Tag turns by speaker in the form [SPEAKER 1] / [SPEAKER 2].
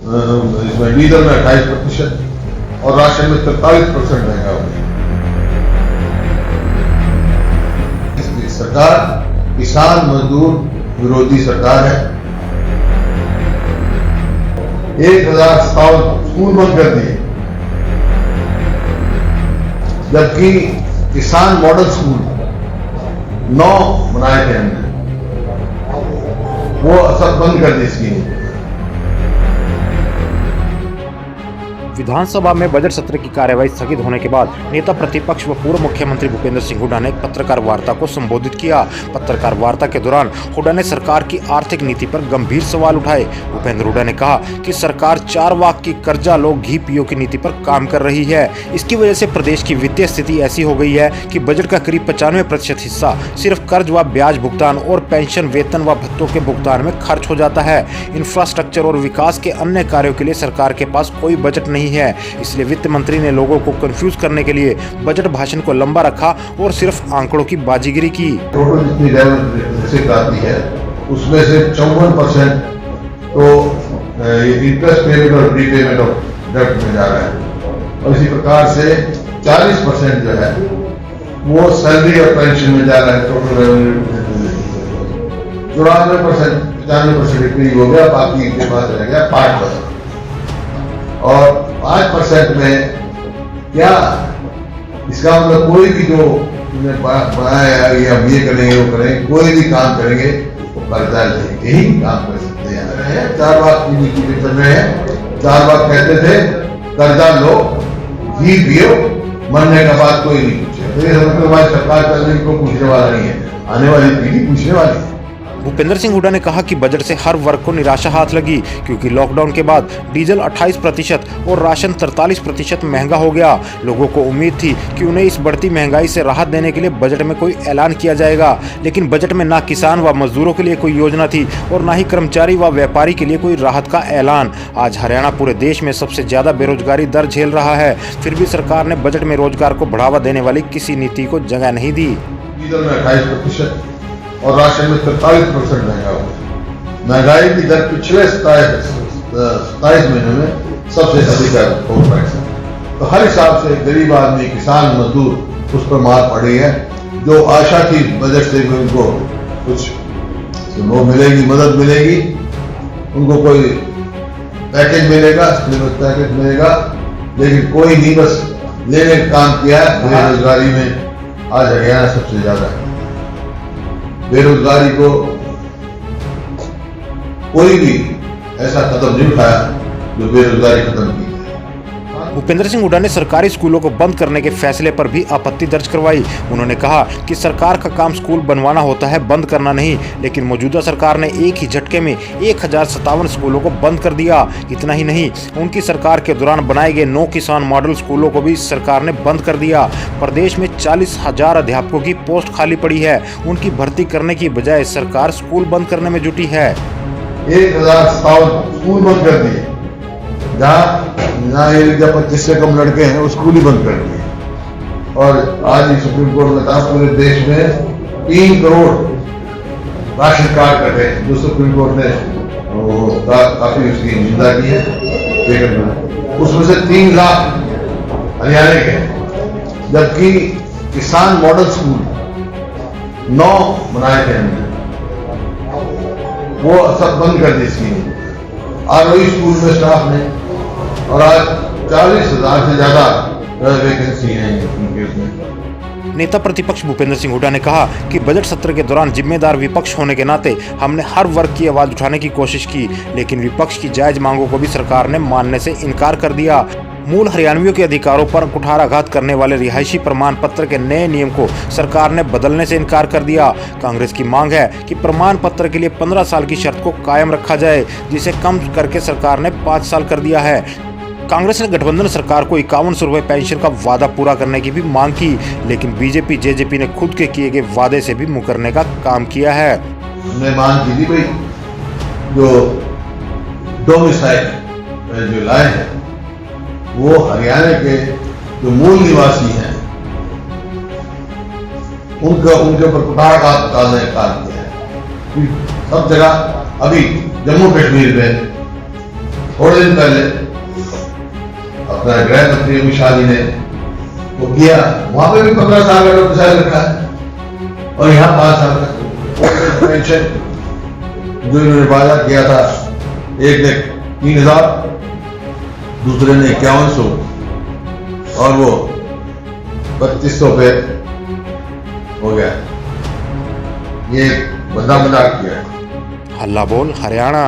[SPEAKER 1] इसमें डीजल में 28% और राशन में 43% महंगा हो गया। इसलिए सरकार किसान मजदूर विरोधी सरकार है। 1057 स्कूल बंद कर दिए, जबकि किसान मॉडल स्कूल 9 बनाए थे हमने, वो सब बंद कर दी स्कीम।
[SPEAKER 2] विधानसभा में बजट सत्र की कार्यवाही स्थगित होने के बाद नेता प्रतिपक्ष व पूर्व मुख्यमंत्री भूपेंद्र सिंह हुड्डा ने एक पत्रकार वार्ता को संबोधित किया। पत्रकार वार्ता के दौरान हुड्डा ने सरकार की आर्थिक नीति पर गंभीर सवाल उठाए। भूपेंद्र हुड्डा ने कहा कि सरकार 4 वाक की कर्जा लो घी पियो की नीति पर काम कर रही है। इसकी वजह से प्रदेश की वित्तीय स्थिति ऐसी हो गई है कि बजट का करीब 95% हिस्सा सिर्फ कर्ज व ब्याज भुगतान और पेंशन, वेतन व भत्तों के भुगतान में खर्च हो जाता है। इंफ्रास्ट्रक्चर और विकास के अन्य कार्यों के लिए सरकार के पास कोई बजट नहीं है। इसलिए वित्त मंत्री ने लोगों को कंफ्यूज करने के लिए बजट भाषण को लंबा रखा और सिर्फ आंकड़ों की बाजीगिरी की।
[SPEAKER 1] टोटल जितनी रेसिप्ट आती है उसमें से 54% तो इंटरेस्ट पेमेंट और प्रीपेमेंट ऑफ डेब्ट में जा रहा है, और इसी प्रकार से 40% जो है वो सैलरी और पेंशन में जा रहा है। टोटल रेवेन्यू 94% 95% इतनी हो गया, बाकी के पास रह गया 5%। और 5% में क्या इसका मतलब कोई भी जो बनाया या हम ये करेंगे वो करेंगे, कोई भी काम करेंगे वो कर्जा लेके ही काम कर सकते हैं। 4 बात की नीति पे चल रहे हैं। 4 बात कहते थे कर्जा लो घी पियो, मरने का बात कोई नहीं पूछे। तो ये हमारी सरकार चलने को पूछने वाला नहीं है, आने वाली पीढ़ी पूछने वाली है।
[SPEAKER 2] भूपेंद्र सिंह हुड्डा ने कहा कि बजट से हर वर्ग को निराशा हाथ लगी, क्योंकि लॉकडाउन के बाद डीजल 28% और राशन 43% महंगा हो गया। लोगों को उम्मीद थी कि उन्हें इस बढ़ती महंगाई से राहत देने के लिए बजट में कोई ऐलान किया जाएगा, लेकिन बजट में ना किसान व मजदूरों के लिए कोई योजना थी और ना ही कर्मचारी व व्यापारी के लिए कोई राहत का ऐलान। आज हरियाणा पूरे देश में सबसे ज्यादा बेरोजगारी दर झेल रहा है, फिर भी सरकार ने बजट में रोजगार को बढ़ावा देने वाली किसी नीति को जगह नहीं दी।
[SPEAKER 1] डीजल में 28% और राशन में 43% महंगा हो गया। महंगाई की दर पिछले 27 महीनों में सबसे अधिक है। तो हर हिसाब से गरीब आदमी, किसान, मजदूर उस पर मार पड़ी है। जो आशा थी बजट से उनको कुछ वो मिलेगी, मदद मिलेगी, उनको कोई पैकेज मिलेगा, स्टिमुलस पैकेज मिलेगा, लेकिन कोई नहीं, बस लेने का काम किया है। बेरोजगारी में आज हरियाणा सबसे ज्यादा है। बेरोजगारी को कोई भी ऐसा कदम नहीं उठाया जो बेरोजगारी खत्म की।
[SPEAKER 2] भूपेंद्र सिंह हुड्डा ने सरकारी स्कूलों को बंद करने के फैसले पर भी आपत्ति दर्ज करवाई। उन्होंने कहा कि सरकार का काम स्कूल बनवाना होता है, बंद करना नहीं, लेकिन मौजूदा सरकार ने एक ही झटके में 1057 स्कूलों को बंद कर दिया। इतना ही नहीं, उनकी सरकार के दौरान बनाए गए 9 किसान मॉडल स्कूलों को भी सरकार ने बंद कर दिया। प्रदेश में 40,000 अध्यापकों की पोस्ट खाली पड़ी है, उनकी भर्ती करने की बजाय सरकार स्कूल बंद करने में जुटी है।
[SPEAKER 1] 1057 स्कूल बंद कर दिए, जहाँ 25 से कम लड़के हैं वो स्कूल ही बंद कर दिए। और आज ही सुप्रीम कोर्ट ने कहा पूरे देश में 3 करोड़ राशन कार्ड कटे, जो सुप्रीम कोर्ट ने काफी उसकी निंदा की है। लेकिन उसमें से 3 लाख हरियाणा के, जबकि किसान मॉडल स्कूल 9 बनाए थे हमने, वो सब बंद कर दी स्कीम। आरओई स्कूल में स्टाफ ने, और आज 40,000 से ज्यादा वैकेंसी है उनके उसमें।
[SPEAKER 2] नेता प्रतिपक्ष भूपेंद्र सिंह हुड्डा ने कहा कि बजट सत्र के दौरान जिम्मेदार विपक्ष होने के नाते हमने हर वर्ग की आवाज उठाने की कोशिश की, लेकिन विपक्ष की जायज मांगों को भी सरकार ने मानने से इनकार कर दिया। मूल हरियाणवियों के अधिकारों पर कुठाराघात करने वाले रिहायशी प्रमाण पत्र के नए नियम को सरकार ने बदलने से इनकार कर दिया। कांग्रेस की मांग है कि प्रमाण पत्र के लिए 15 साल की शर्त को कायम रखा जाए, जिसे कम करके सरकार ने 5 साल कर दिया है। कांग्रेस ने गठबंधन सरकार को 5100 रुपए पेंशन का वादा पूरा करने की भी मांग की, लेकिन बीजेपी जेजेपी ने खुद के किए गए वादे से भी मुकरने का काम किया है।
[SPEAKER 1] हमने मांग की थी भाई, जो डोमिसाइल जो लाए हैं वो हरियाणा के जो मूल निवासी हैं उनके ऊपर कुठाराघात डालने का काम किया है। सब जगह अभी जम्मू कश्मीर में थोड़े दिन पहले अपना गृह मंत्री अमित शाह जी ने वो किया, वहां पे भी 15 साल का नोटिस रखा है और यहाँ 5 साल का पेंशन जो इन्होंने वादा किया था, एक ने 3,000, दूसरे ने 5100 और वो 3200 पे हो गया। ये बंदा मजाक किया।
[SPEAKER 2] हल्ला बोल हरियाणा।